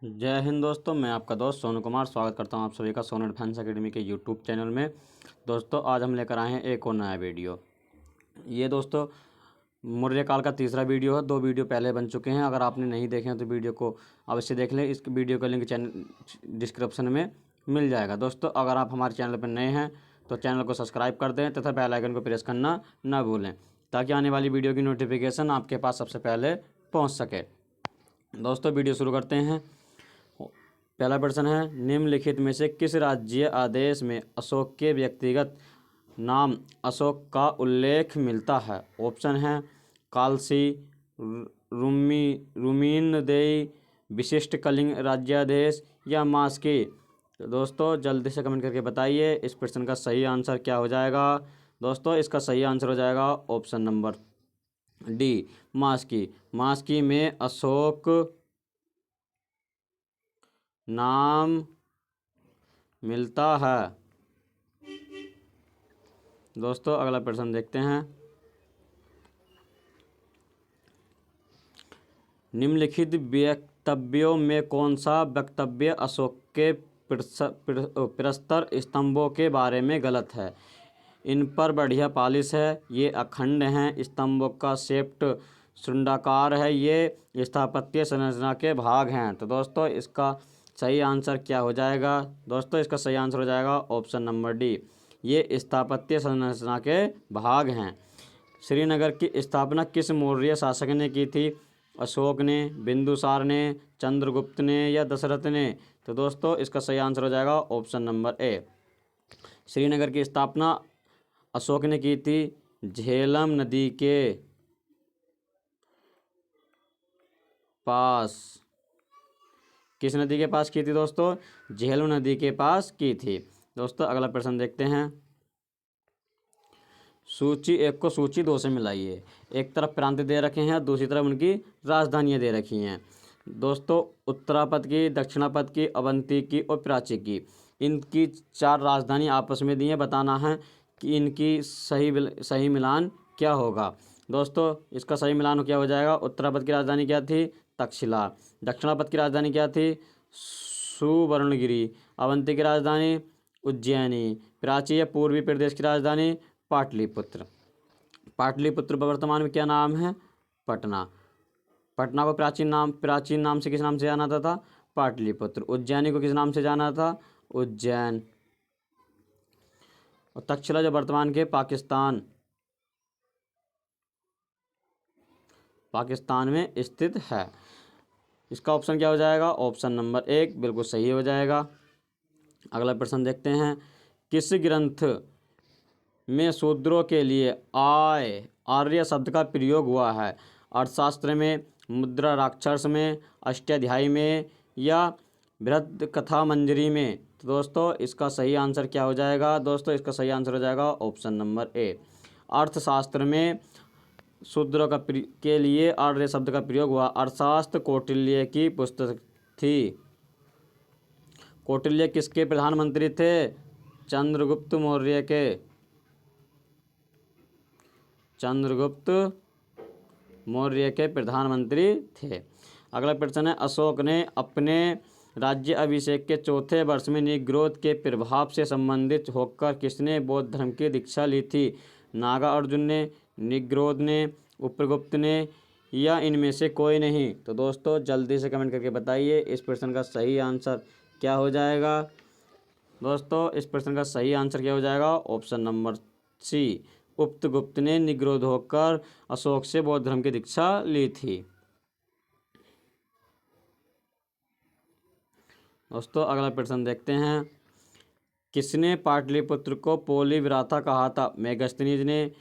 जय हिंद दोस्तों, मैं आपका दोस्त सोनू कुमार स्वागत करता हूं आप सभी का सोनू डिफेंस एकेडमी के यूट्यूब चैनल में। दोस्तों आज हम लेकर आए हैं एक और नया वीडियो। ये दोस्तों मौर्य काल का तीसरा वीडियो है। 2 वीडियो पहले बन चुके हैं। अगर आपने नहीं देखे हैं तो वीडियो को अवश्य देख लें। इस वीडियो का लिंक चैनल डिस्क्रिप्शन में मिल जाएगा। दोस्तों अगर आप हमारे चैनल पर नए हैं तो चैनल को सब्सक्राइब कर दें तथा बेल आइकन को प्रेस करना ना भूलें, ताकि आने वाली वीडियो की नोटिफिकेशन आपके पास सबसे पहले पहुँच सके। दोस्तों वीडियो शुरू करते हैं। पहला प्रश्न है, निम्नलिखित में से किस राज्य आदेश में अशोक के व्यक्तिगत नाम अशोक का उल्लेख मिलता है? ऑप्शन है कालसी, रुमीनदेई, विशिष्ट कलिंग राज्यादेश या मास्की। तो दोस्तों जल्दी से कमेंट करके बताइए इस प्रश्न का सही आंसर क्या हो जाएगा। दोस्तों इसका सही आंसर हो जाएगा ऑप्शन नंबर डी, मास्की। मास्की में अशोक नाम मिलता है। दोस्तों अगला प्रश्न देखते हैं। निम्नलिखित वक्तव्यों में कौन सा वक्तव्य अशोक के प्रस्तर स्तंभों के बारे में गलत है? इन पर बढ़िया पालिश है, ये अखंड हैं, स्तंभों का शेप्ट शुंडाकार है, ये स्थापत्य संरचना के भाग हैं। तो दोस्तों इसका सही आंसर क्या हो जाएगा? दोस्तों इसका सही आंसर हो जाएगा ऑप्शन नंबर डी, ये स्थापत्य संरचना के भाग हैं। श्रीनगर की स्थापना किस मौर्य शासक ने की थी? अशोक ने, बिंदुसार ने, चंद्रगुप्त ने या दशरथ ने? तो दोस्तों इसका सही आंसर हो जाएगा ऑप्शन नंबर ए, श्रीनगर की स्थापना अशोक ने की थी झेलम नदी के पास। किस नदी के पास की थी दोस्तों? झेलम नदी के पास की थी। दोस्तों अगला प्रश्न देखते हैं। सूची 1 को सूची 2 से मिलाइए। एक तरफ प्रांत दे रखे हैं, दूसरी तरफ उनकी राजधानियाँ दे रखी हैं। दोस्तों उत्तरापद की, दक्षिणापद की, अवंती की और प्राची की, इनकी 4 राजधानी आपस में दी हैं। बताना है कि इनकी सही मिलान क्या होगा। दोस्तों इसका सही मिलान क्या हो जाएगा? उत्तरापद की राजधानी क्या थी? तक्षशिला। दक्षिणापद की राजधानी क्या थी? सुवर्णगिरी। अवंती की राजधानी उज्जैनी। प्राची या पूर्वी प्रदेश की राजधानी पाटलिपुत्र। पाटलिपुत्र वर्तमान में क्या नाम है? पटना। पटना को प्राचीन नाम से किस नाम से जाना जाता था? पाटलिपुत्र। उज्जैनी को किस नाम से जाना था? उज्जैन। और तक्षशिला जो वर्तमान के पाकिस्तान में स्थित है। इसका ऑप्शन क्या हो जाएगा? ऑप्शन नंबर 1 बिल्कुल सही हो जाएगा। अगला प्रश्न देखते हैं। किस ग्रंथ में शूद्रों के लिए आर्य शब्द का प्रयोग हुआ है? अर्थशास्त्र में, मुद्रा राक्षस में, अष्टाध्यायी में या बृहद कथा मंजरी में? तो दोस्तों इसका सही आंसर क्या हो जाएगा? दोस्तों इसका सही आंसर हो जाएगा ऑप्शन नंबर ए, अर्थशास्त्र में शूद्रों के लिए आर्य शब्द का प्रयोग हुआ। अर्थशास्त्र कौटिल्य की पुस्तक थी। कौटिल्य किसके प्रधानमंत्री थे? चंद्रगुप्त मौर्य के। चंद्रगुप्त मौर्य के प्रधानमंत्री थे। अगला प्रश्न है। अशोक ने अपने राज्य अभिषेक के 4थे वर्ष में निग्रोध के प्रभाव से संबंधित होकर किसने बौद्ध धर्म की दीक्षा ली थी? नागा अर्जुन ने, निग्रोध ने, उपरगुप्त ने या इनमें से कोई नहीं? तो दोस्तों जल्दी से कमेंट करके बताइए इस प्रश्न का सही आंसर क्या हो जाएगा। दोस्तों इस प्रश्न का सही आंसर क्या हो जाएगा? ऑप्शन नंबर सी, उपरगुप्त ने निग्रोध होकर अशोक से बौद्ध धर्म की दीक्षा ली थी। दोस्तों अगला प्रश्न देखते हैं। किसने पाटलिपुत्र को पोलिवराथा कहा था? मेगास्थनीज ने,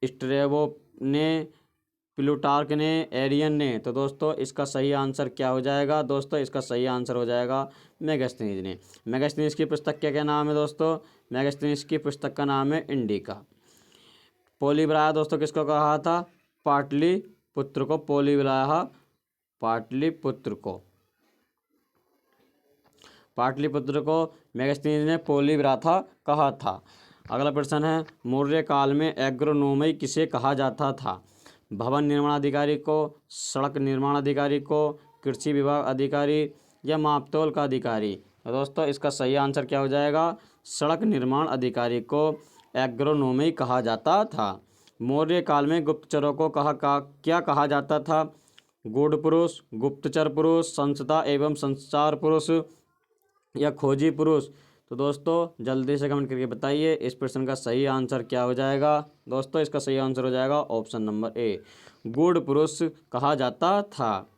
स्ट्रेबो ने, प्लूटार्क ने, एरियन ने? तो दोस्तों इसका सही आंसर क्या हो जाएगा? दोस्तों इसका सही आंसर हो जाएगा मेगास्थनीज ने। मेगास्थनीज की पुस्तक क्या नाम है दोस्तों? मेगास्थनीज की पुस्तक का नाम है इंडिका। पोलिवराया दोस्तों किसको कहा था? पाटलिपुत्र को पोलिवराया पाटलिपुत्र को मेगास्थनीज ने पोलिवराथा कहा था। अगला प्रश्न है। मौर्य काल में एग्रोनोमी किसे कहा जाता था? भवन निर्माण अधिकारी को, सड़क निर्माण अधिकारी को, कृषि विभाग अधिकारी, या मापतोल का अधिकारी? तो दोस्तों इसका सही आंसर क्या हो जाएगा? सड़क निर्माण अधिकारी को एग्रोनोमी कहा जाता था। मौर्य काल में गुप्तचरों को क्या कहा जाता था? गूढ़ पुरुष, गुप्तचर पुरुष, संस्था एवं संचार पुरुष या खोजी पुरुष? तो दोस्तों जल्दी से कमेंट करके बताइए इस प्रश्न का सही आंसर क्या हो जाएगा। दोस्तों इसका सही आंसर हो जाएगा ऑप्शन नंबर ए, गूढ़ पुरुष कहा जाता था।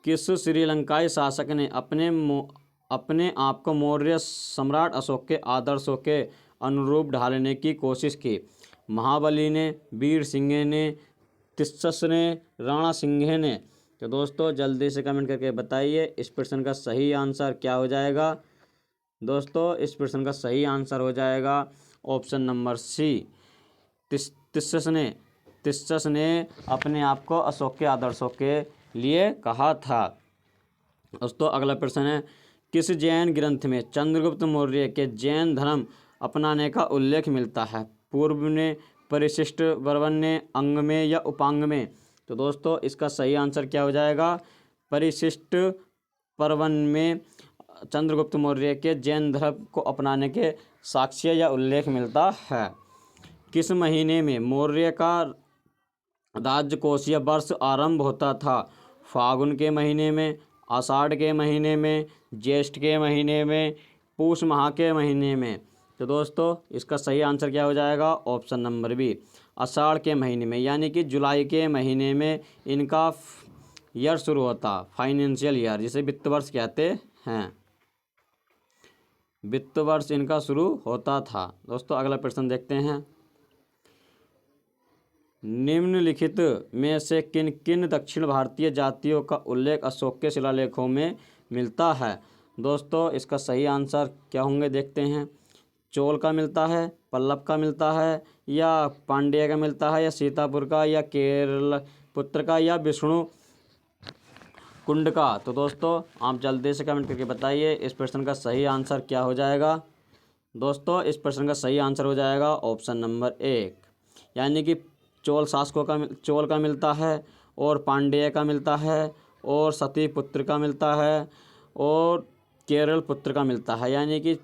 किस श्रीलंकाई शासक ने अपने आप को मौर्य सम्राट अशोक के आदर्शों के अनुरूप ढालने की कोशिश की? महाबली ने, वीर सिंह ने, तिस्सस ने, राणा सिंह ने? तो दोस्तों जल्दी से कमेंट करके बताइए इस प्रश्न का सही आंसर क्या हो जाएगा। दोस्तों इस प्रश्न का सही आंसर हो जाएगा ऑप्शन नंबर सी, तिस्सस ने अपने आप को अशोक के आदर्शों के लिए कहा था। दोस्तों अगला प्रश्न है, किस जैन ग्रंथ में चंद्रगुप्त मौर्य के जैन धर्म अपनाने का उल्लेख मिलता है? पूर्व में, परिशिष्ट वर्णन में, अंग में या उपांग में? तो दोस्तों इसका सही आंसर क्या हो जाएगा? परिशिष्ट पर्वन में चंद्रगुप्त मौर्य के जैन धर्म को अपनाने के साक्ष्य या उल्लेख मिलता है। किस महीने में मौर्य का राजकोषीय वर्ष आरंभ होता था? फागुन के महीने में, आषाढ़ के महीने में, ज्येष्ठ के महीने में, पूष माह के महीने में? तो दोस्तों इसका सही आंसर क्या हो जाएगा? ऑप्शन नंबर बी, आषाढ़ के महीने में, यानी कि जुलाई के महीने में इनका ईयर शुरू होता, फाइनेंशियल ईयर जिसे वित्त वर्ष कहते हैं, वित्त वर्ष इनका शुरू होता था। दोस्तों अगला प्रश्न देखते हैं, निम्नलिखित में से किन किन दक्षिण भारतीय जातियों का उल्लेख अशोक के शिलालेखों में मिलता है? दोस्तों इसका सही आंसर क्या होंगे देखते हैं। चोल का मिलता है, पल्लव का मिलता है, या पांड्य का मिलता है, या सीतापुर का, या केरल पुत्र का, या विष्णु कुंड का? तो दोस्तों आप जल्दी से कमेंट करके बताइए इस प्रश्न का सही आंसर क्या हो जाएगा। दोस्तों इस प्रश्न का सही आंसर हो जाएगा ऑप्शन नंबर एक, यानी कि चोल शासकों का चोल का मिलता है, और पांड्य का मिलता है, और सती पुत्र का मिलता है, और केरल पुत्र का मिलता है, यानी कि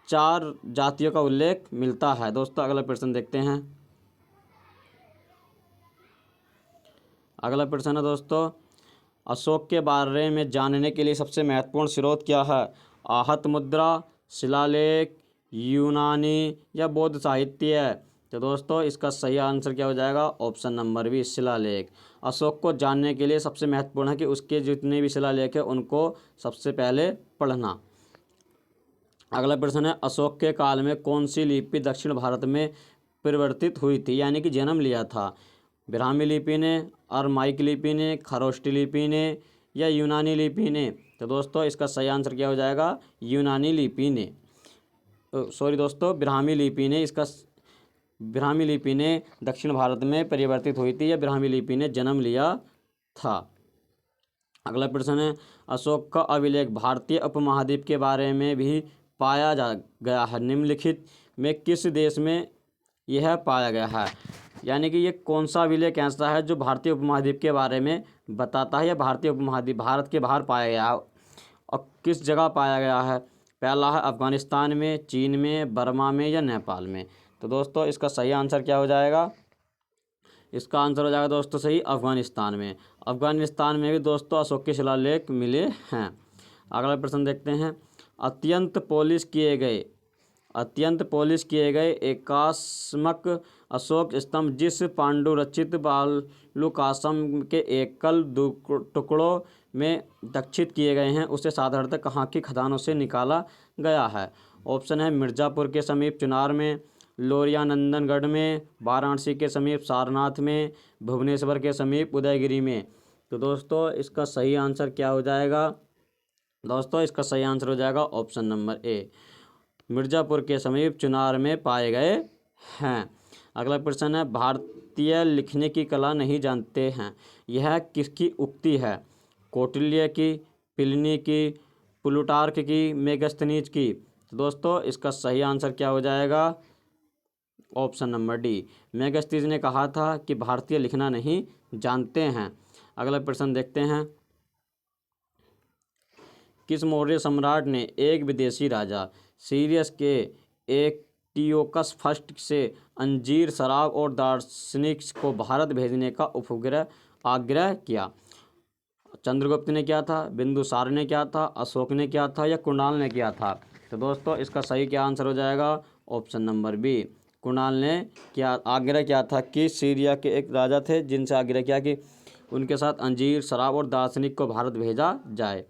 4 जातियों का उल्लेख मिलता है। दोस्तों अगला प्रश्न देखते हैं। अगला प्रश्न है दोस्तों, अशोक के बारे में जानने के लिए सबसे महत्वपूर्ण स्रोत क्या है? आहत मुद्रा, शिलालेख, यूनानी या बौद्ध साहित्य? तो दोस्तों इसका सही आंसर क्या हो जाएगा? ऑप्शन नंबर बी, शिलालेख। अशोक को जानने के लिए सबसे महत्वपूर्ण है कि उसके जितने भी शिलालेख है उनको सबसे पहले पढ़ना। अगला प्रश्न है, अशोक के काल में कौन सी लिपि दक्षिण भारत में परिवर्तित हुई थी, यानी कि जन्म लिया था? ब्राह्मी लिपि ने, अरमाइक लिपि ने, खरोष्टी लिपि ने, या यूनानी लिपि ने? तो दोस्तों इसका सही आंसर क्या हो जाएगा? यूनानी लिपि ने, सॉरी दोस्तों, ब्राह्मी लिपि ने दक्षिण भारत में परिवर्तित हुई थी, या ब्राह्मी लिपि ने जन्म लिया था। अगला प्रश्न है, अशोक का अभिलेख भारतीय उपमहाद्वीप के बारे में भी पाया गया है, निम्नलिखित में किस देश में यह पाया गया है? यानी कि ये कौन सा अभिलेख ऐसा है जो भारतीय उपमहाद्वीप के बारे में बताता है, या भारतीय उपमहाद्वीप भारत के बाहर पाया गया है, और किस जगह पाया गया है? पहला है अफगानिस्तान में, चीन में, बर्मा में, या नेपाल में? तो दोस्तों इसका सही आंसर क्या हो जाएगा? इसका आंसर हो जाएगा दोस्तों सही, अफगानिस्तान में। अफगानिस्तान में भी दोस्तों अशोक के शिलालेख मिले हैं। अगला प्रश्न देखते हैं, अत्यंत पॉलिश किए गए एकास्मक अशोक स्तंभ जिस पांडुरचित बालुकाश्म के एकल टुकड़ों में दक्षित किए गए हैं उसे साधारणतः कहाँ की खदानों से निकाला गया है? ऑप्शन है मिर्ज़ापुर के समीप चुनार में, लोरियानंदनगढ़ में, वाराणसी के समीप सारनाथ में, भुवनेश्वर के समीप उदयगिरी में? तो दोस्तों इसका सही आंसर क्या हो जाएगा? दोस्तों इसका सही आंसर हो जाएगा ऑप्शन नंबर ए, मिर्ज़ापुर के समीप चुनार में पाए गए हैं। अगला प्रश्न है, भारतीय लिखने की कला नहीं जानते हैं, यह किसकी उक्ति है? कौटिल्य की, प्लिनी की, प्लूटार्क की, मेगस्थनीज की? तो दोस्तों इसका सही आंसर क्या हो जाएगा? ऑप्शन नंबर डी, मेगस्थनीज ने कहा था कि भारतीय लिखना नहीं जानते हैं। अगला प्रश्न देखते हैं, किस मौर्य सम्राट ने एक विदेशी राजा सीरियस के एंटियोकस फर्स्ट से अंजीर, शराब और दार्शनिक को भारत भेजने का आग्रह किया? चंद्रगुप्त ने किया था, बिंदुसार ने किया था, अशोक ने किया था या कुणाल ने किया था? तो दोस्तों इसका सही क्या आंसर हो जाएगा? ऑप्शन नंबर बी, कुणाल ने आग्रह किया था कि सीरिया के एक राजा थे जिनसे आग्रह किया कि उनके साथ अंजीर, शराब और दार्शनिक को भारत भेजा जाए।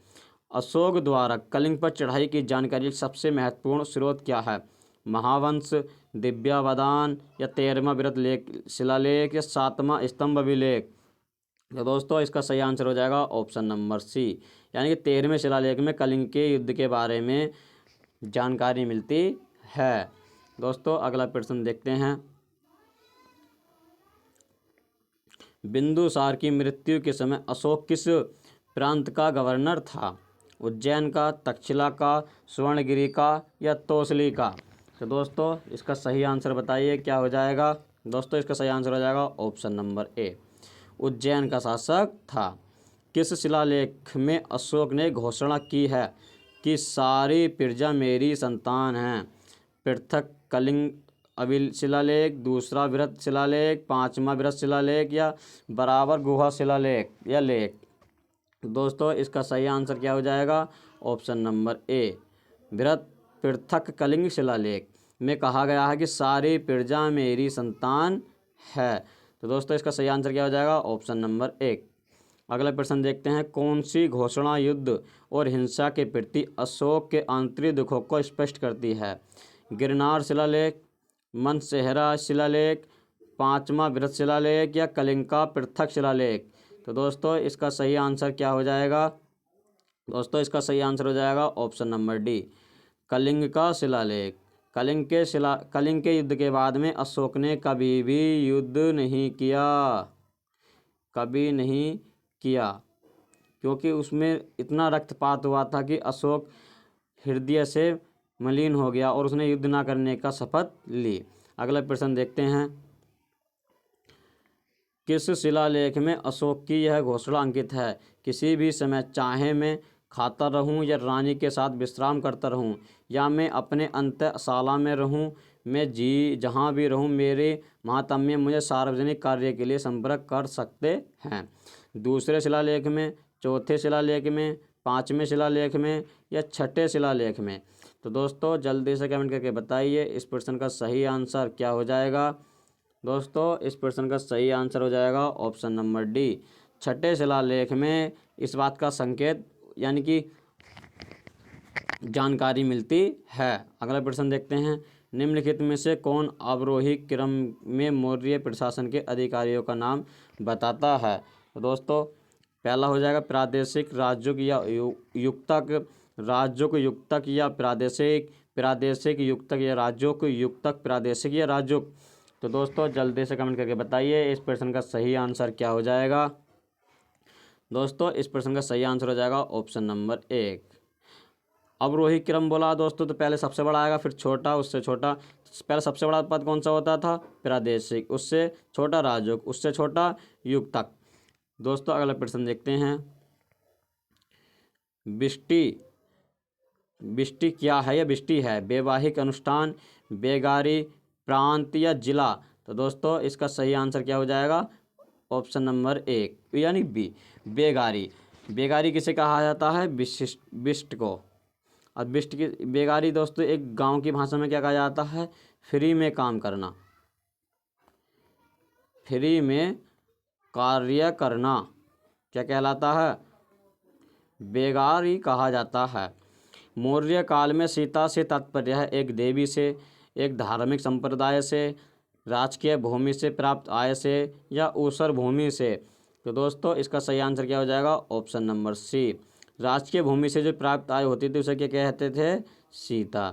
अशोक द्वारा कलिंग पर चढ़ाई की जानकारी का सबसे महत्वपूर्ण स्रोत क्या है? महावंश, दिव्यावदान या 13वां बृहत शिलालेख या 7वां स्तंभ अभिलेख? तो दोस्तों इसका सही आंसर हो जाएगा ऑप्शन नंबर सी, यानी कि 13वें शिलालेख में कलिंग के युद्ध के बारे में जानकारी मिलती है। दोस्तों अगला प्रश्न देखते हैं। बिंदुसार की मृत्यु के समय अशोक किस प्रांत का गवर्नर था? उज्जैन का, तक्षशिला का, स्वर्णगिरी का या तोसली का? तो दोस्तों इसका सही आंसर बताइए क्या हो जाएगा? दोस्तों इसका सही आंसर हो जाएगा ऑप्शन नंबर ए, उज्जैन का शासक था। किस शिलालेख में अशोक ने घोषणा की है कि सारी प्रजा मेरी संतान है? पृथक कलिंग शिलालेख, दूसरा बृहत शिलालेख, 5वां बृहत शिलालेख या बराबर गुहा शिलालेख या लेख? दोस्तों इसका सही आंसर क्या हो जाएगा? ऑप्शन नंबर ए, बृहत पृथक कलिंग शिलालेख में कहा गया है कि सारी प्रजा मेरी संतान है। तो दोस्तों इसका सही आंसर क्या हो जाएगा? ऑप्शन नंबर एक। अगला प्रश्न देखते हैं। कौन सी घोषणा युद्ध और हिंसा के प्रति अशोक के आंतरिक दुखों को स्पष्ट करती है? गिरनार शिलालेख, मनसेहरा शिलालेख, 5वां बृहत शिलालेख या कलिंग का पृथक शिलालेख? तो दोस्तों इसका सही आंसर क्या हो जाएगा? दोस्तों इसका सही आंसर हो जाएगा ऑप्शन नंबर डी, कलिंग का शिलालेख। कलिंग के युद्ध के बाद में अशोक ने कभी भी युद्ध नहीं किया, कभी नहीं किया, क्योंकि उसमें इतना रक्तपात हुआ था कि अशोक हृदय से मलिन हो गया और उसने युद्ध ना करने का शपथ ली। अगला प्रश्न देखते हैं। किस शिलालेख में अशोक की यह घोषणा अंकित है? किसी भी समय चाहे मैं खाता रहूं या रानी के साथ विश्राम करता रहूं, या मैं अपने अंतःशाला में रहूं, मैं जहां भी रहूं, मेरे महात्म्य मुझे सार्वजनिक कार्य के लिए संपर्क कर सकते हैं। दूसरे शिलालेख में, चौथे शिलालेख में, 5वें शिलालेख में या 6ठे शिलालेख में? तो दोस्तों जल्दी से कमेंट करके बताइए इस प्रश्न का सही आंसर क्या हो जाएगा। दोस्तों इस प्रश्न का सही आंसर हो जाएगा ऑप्शन नंबर डी, 6ठे शिलालेख में इस बात का संकेत यानी कि जानकारी मिलती है। अगला प्रश्न देखते हैं। निम्नलिखित में से कौन अवरोही क्रम में मौर्य प्रशासन के अधिकारियों का नाम बताता है? तो दोस्तों पहला हो जाएगा प्रादेशिक राजयुग या युक्तक, राजयुग युक्तक या प्रादेशिक, प्रादेशिक युक्तक या राजयुग युक्तक, प्रादेशिक या राजयुग? तो दोस्तों जल्दी से कमेंट करके बताइए इस प्रश्न का सही आंसर क्या हो जाएगा। दोस्तों इस प्रश्न का सही आंसर हो जाएगा ऑप्शन नंबर एक, अवरोही क्रम बोला दोस्तों तो पहले सबसे बड़ा आएगा, फिर छोटा, उससे छोटा। पहले सबसे बड़ा पद कौन सा होता था? प्रादेशिक, उससे छोटा राजयुग, उससे छोटा युक्तक। दोस्तों अगला प्रश्न देखते हैं। बिष्टी क्या है या बिष्टी है? वैवाहिक अनुष्ठान, बेगारी, प्रांत या जिला? तो दोस्तों इसका सही आंसर क्या हो जाएगा? ऑप्शन नंबर एक यानी बी, बेगारी। बेगारी किसे कहा जाता है? बिष्ट को। और बिष्ट की बेगारी दोस्तों एक गांव की भाषा में क्या कहा जाता है? फ्री में काम करना, फ्री में कार्य करना क्या कहलाता है? बेगारी कहा जाता है। मौर्य काल में सीता से तात्पर्य है एक देवी से, एक धार्मिक संप्रदाय से, राजकीय भूमि से प्राप्त आय से या ऊसर भूमि से? तो दोस्तों इसका सही आंसर क्या हो जाएगा? ऑप्शन नंबर सी, राजकीय भूमि से जो प्राप्त आय होती थी उसे क्या कहते थे? सीता।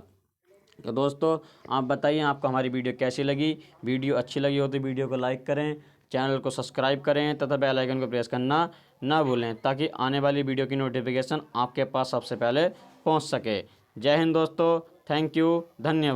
तो दोस्तों आप बताइए आपको हमारी वीडियो कैसी लगी। वीडियो अच्छी लगी हो तो वीडियो को लाइक करें, चैनल को सब्सक्राइब करें तथा बेल आइकन को प्रेस करना ना भूलें ताकि आने वाली वीडियो की नोटिफिकेशन आपके पास सबसे पहले पहुंच सके। जय हिंद दोस्तों, थैंक यू, धन्यवाद।